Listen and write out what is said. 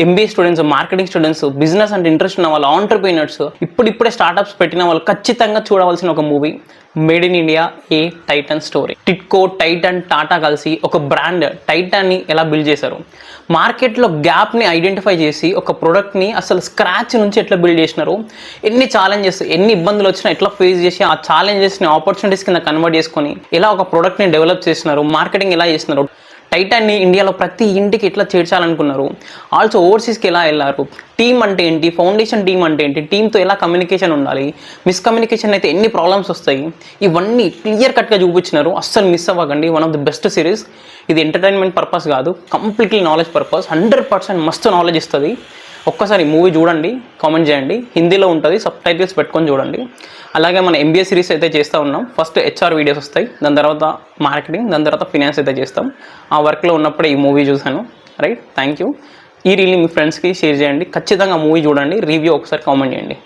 MBA students, marketing students, business అంటే interest ఉన్న వాళ్ళు, ఆంటర్‌ప్రెన్యూర్స్, ఇప్పుడిప్పుడే స్టార్టప్స్ పెట్టిన వాళ్ళు ఖచ్చితంగా చూడవలసిన ఒక movie made in India A Titan story. TIDCO, Titan, Tata కలిసి ఒక బ్రాండ్ టైటాన్ని ఎలా బిల్డ్ చేశారు, మార్కెట్లో గ్యాప్ని ఐడెంటిఫై చేసి ఒక ప్రోడక్ట్ని అసలు స్క్రాచ్ నుంచి ఎట్లా బిల్డ్ చేసినారు, ఎన్ని ఛాలెంజెస్, ఎన్ని ఇబ్బందులు వచ్చినా ఎట్లా ఫేస్ చేసి ఆ ఛాలెంజెస్ని ఆపర్చునిటీస్ కింద కన్వర్ట్ చేసుకొని ఎలా ఒక ప్రోడక్ట్ని డెవలప్ చేసినారు, మార్కెటింగ్ ఎలా చేస్తున్నారు, టైటాన్ని ఇండియాలో ప్రతి ఇంటికి ఎట్లా చేర్చాలనుకున్నారు, ఆల్సో ఓవర్సీస్కి ఎలా వెళ్ళారు, టీమ్ అంటే ఏంటి, ఫౌండేషన్ టీమ్ అంటే ఏంటి, టీంతో ఎలా కమ్యూనికేషన్ ఉండాలి, మిస్కమ్యూనికేషన్ అయితే ఎన్ని ప్రాబ్లమ్స్ వస్తాయి, ఇవన్నీ క్లియర్ కట్గా చూపించినారు. అస్సలు మిస్ అవ్వకండి. One of the best series. ఇది ఎంటర్టైన్మెంట్ పర్పస్ కాదు, కంప్లీట్లీ నాలెడ్జ్ పర్పస్. 100% మస్తు నాలెడ్జ్ ఇస్తుంది. ఒక్కసారి మూవీ చూడండి, కామెంట్ చేయండి. హిందీలో ఉంటుంది, సబ్ టైటిల్స్ పెట్టుకొని చూడండి. అలాగే మన ఎంబీఏ సిరీస్ అయితే చేస్తూ ఉన్నాం. ఫస్ట్ హెచ్ఆర్ వీడియోస్ వస్తాయి, దాని తర్వాత మార్కెటింగ్, దాని తర్వాత ఫినాన్స్ అయితే చేస్తాం. ఆ వర్క్లో ఉన్నప్పుడే ఈ మూవీ చూశాను. Right, thank you. ఈ రీల్ని మీ ఫ్రెండ్స్కి షేర్ చేయండి. ఖచ్చితంగా మూవీ చూడండి, రివ్యూ ఒకసారి కామెంట్ చేయండి.